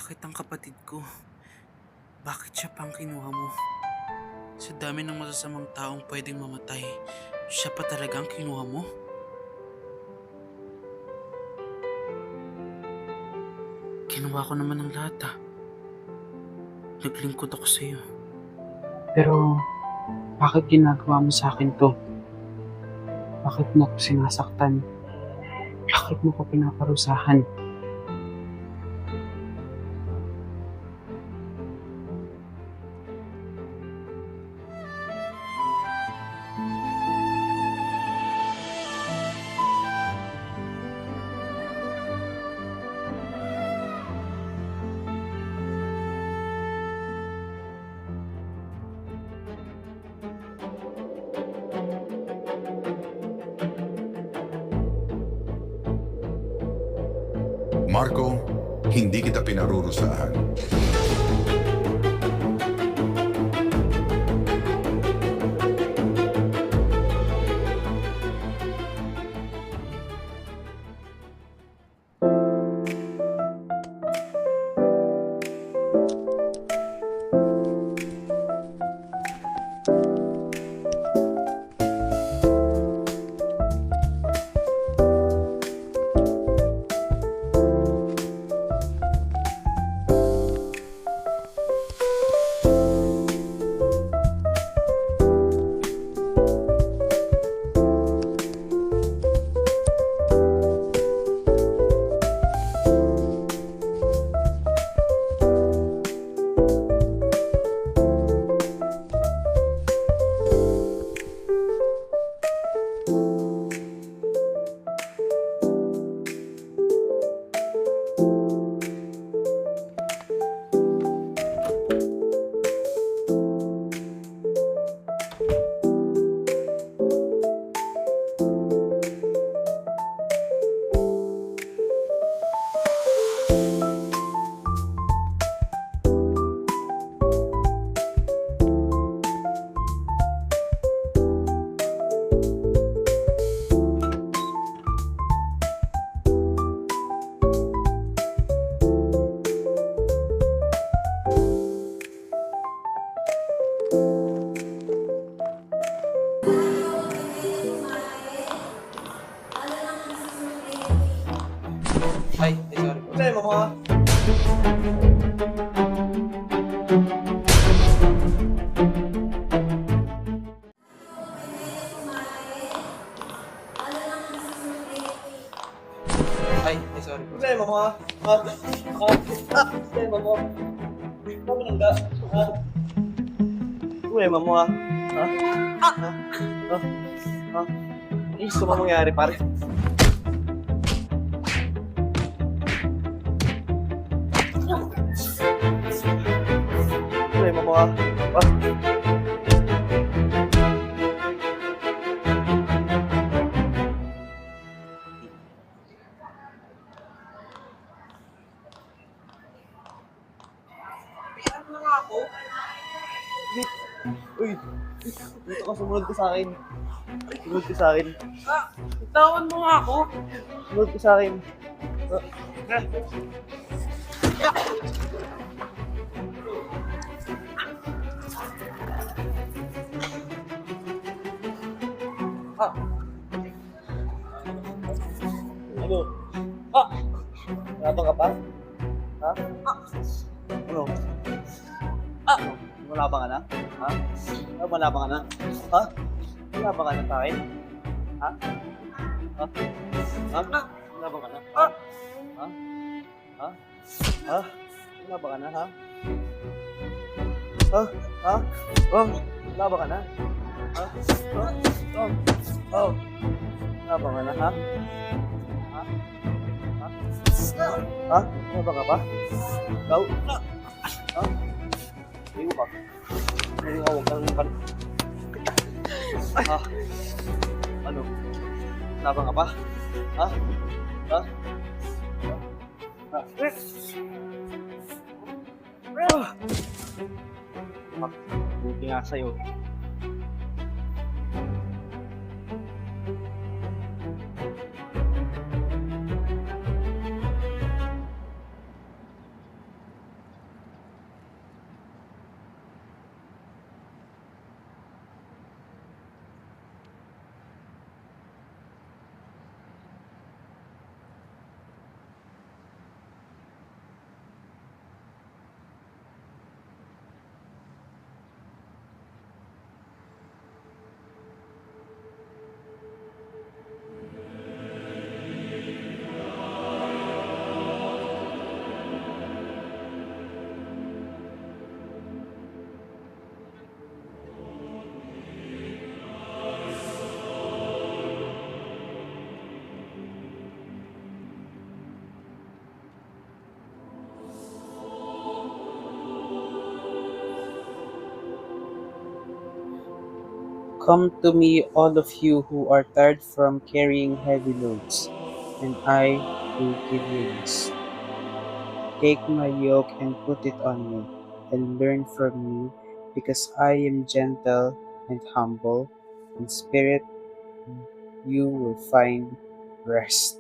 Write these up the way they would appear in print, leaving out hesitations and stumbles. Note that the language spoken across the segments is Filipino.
Bakit ang kapatid ko? Bakit siya pang kinuha mo? Sa dami ng masasamang taong pwedeng mamatay, siya pa talagang kinuha mo? Kinuha ko naman ang lahat Naglingkod ako sa'yo. Pero, bakit ginagawa mo sa akin to? Bakit mo ko sinasaktan? Bakit mo ko pinaparusahan? Marco, hindi kita pinarurusahan. Ay, sorry. Sa'yo, mama. Sorry. Sa'yo, mama. Sa'yo, mama. Mama nang da. Sa'yo, mama. Ano gusto mo mangyari, pare? Sa'yo, mama. Ano nga ako? Uy, dito ka, sumunod ka sa akin. Sumunod ka sa akin. Tawan mo nga ako. Sumunod ka sa akin. Ano? Malabang ka pa? Ha? Ano? Malabang ka na? Ha? Malabang ka na? Ha? Malabang ka na sa akin? Ha? Ha? Ha? Malabang ka na? Ha? Ha? Ha? Ha? Malabang ka na, ha? Ha? Ha? Oh, malabang ka na? Ha? Oh, oh. Malabang ka na, ha? Ha? Ha? Ha? Malabang ka pa? Ikaw? Ha? Ayaw ka. Ayaw ka, huwag kang pan... Ha? Ano? Malabang ka pa? Ha? Ha? Ha? Buti nga sa'yo. Come to me, all of you who are tired from carrying heavy loads, and I will give you rest. Take my yoke and put it on me, and learn from me, because I am gentle and humble in spirit. You will find rest.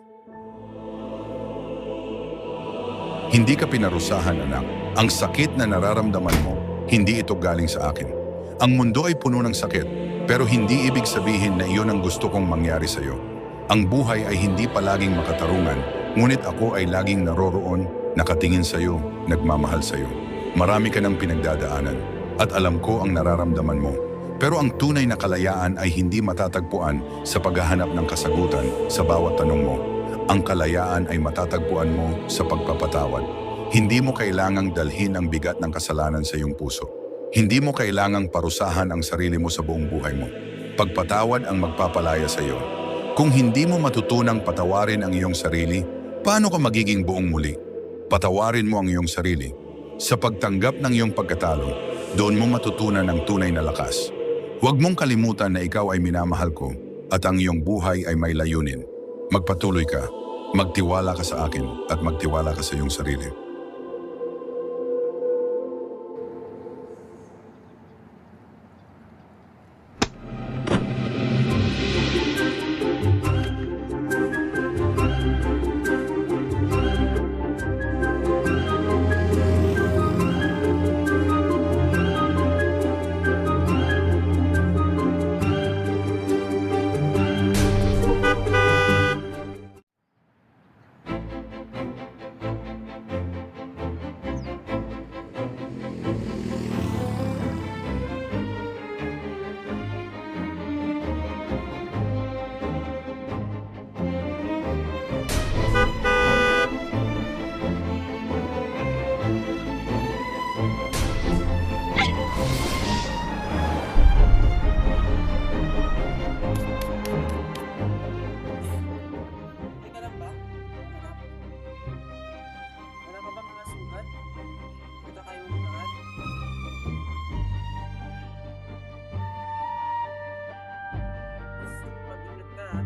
Hindi ka pinarusahan, anak. Ang sakit na nararamdaman mo, hindi ito galing sa akin. Ang mundo ay puno ng sakit, pero hindi ibig sabihin na iyon ang gusto kong mangyari sa iyo. Ang buhay ay hindi palaging makatarungan, ngunit ako ay laging naroroon, nakatingin sa iyo, nagmamahal sa iyo. Marami ka ng pinagdadaanan, at alam ko ang nararamdaman mo. Pero ang tunay na kalayaan ay hindi matatagpuan sa paghahanap ng kasagutan sa bawat tanong mo. Ang kalayaan ay matatagpuan mo sa pagpapatawad. Hindi mo kailangang dalhin ang bigat ng kasalanan sa iyong puso. Hindi mo kailangang parusahan ang sarili mo sa buong buhay mo. Pagpatawad ang magpapalaya sa iyo. Kung hindi mo matutunang patawarin ang iyong sarili, paano ka magiging buong muli? Patawarin mo ang iyong sarili. Sa pagtanggap ng iyong pagkatalo, doon mo matutunan ang tunay na lakas. Huwag mong kalimutan na ikaw ay minamahal ko at ang iyong buhay ay may layunin. Magpatuloy ka, magtiwala ka sa akin at magtiwala ka sa iyong sarili. Teka lang ba? Wala pa ba mga sugat? Ito kayo lahat? Pag-ingat ka ha.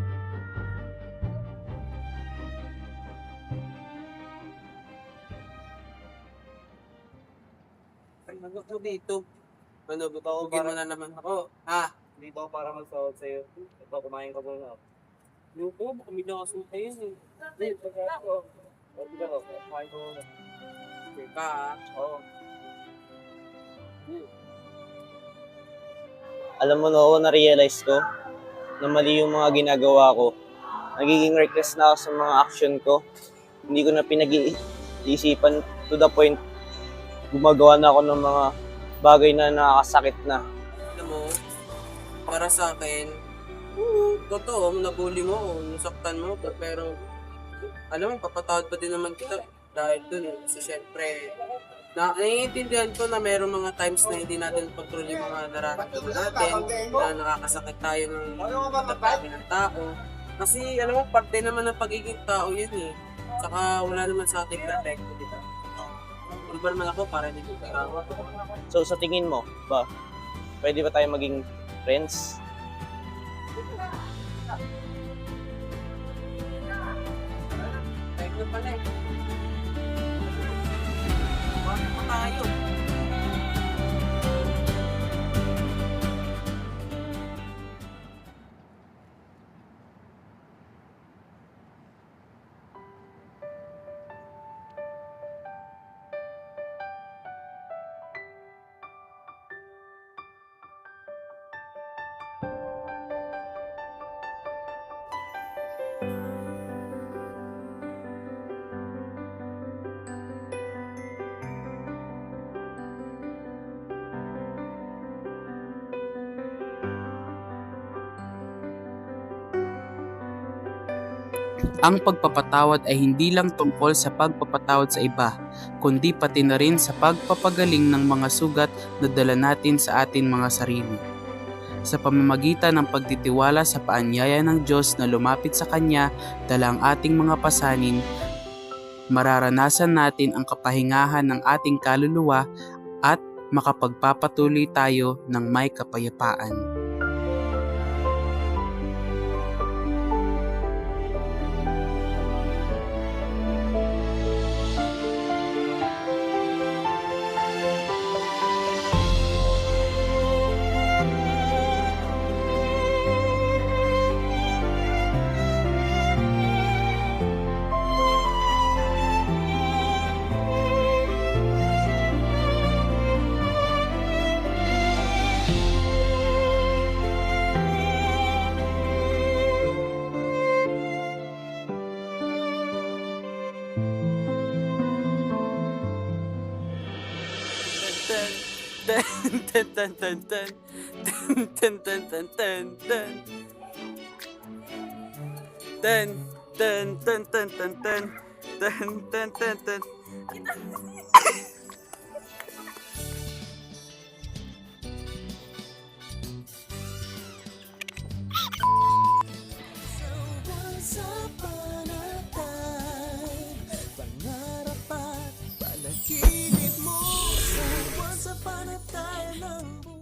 Manok mo dito. Manok Ako Bugin mo para, na naman ako. Ha? dito ako para magsahod sa'yo. Ito, kumain ka muna. Luko, baka may nakasuka yun eh. Hindi, pagka ako. Pwede ka ako, kumain ka muna. Teka ha. Oo. Alam mo, Noah, na-realize ko na mali yung mga ginagawa ko. Nagiging reckless na ako sa mga action ko. Hindi ko na pinag-iisipan to the point gumagawa na ako ng mga bagay na nakakasakit na. Alam mo, para sa akin, totoo, nabully mo o nasaktan mo ko, pero alam mo, papatawad pa din naman kita dahil dun. Kasi syempre, naiintindihan ko na mayroong mga times na hindi natin control yung mga nararamdaman natin, na nakakasakit tayo ng pagkakabi ng tao. Kasi alam mo, parte naman ng pagiging tao yan eh. Saka wala naman sa ating perfecto, di ba? Ano ba naman ako para hindi ko tao? So sa tingin mo, ba, pwede ba tayo maging friends? Tayo na pala eh. Bakit pa tayo? Ang pagpapatawad ay hindi lang tungkol sa pagpapatawad sa iba, kundi pati na rin sa pagpapagaling ng mga sugat na dala natin sa ating mga sarili. Sa pamamagitan ng pagtitiwala sa paanyaya ng Diyos na lumapit sa Kanya dala ang ating mga pasanin, mararanasan natin ang kapahingahan ng ating kaluluwa at makapagpapatuloy tayo ng may kapayapaan. Ten ten ten ten. Ten ten ten ten ten. Ten ten ten ten ten ten. Ten ten ten ten. Once upon a time, pangarap at panaginip mo sa once upon a time ng buhay.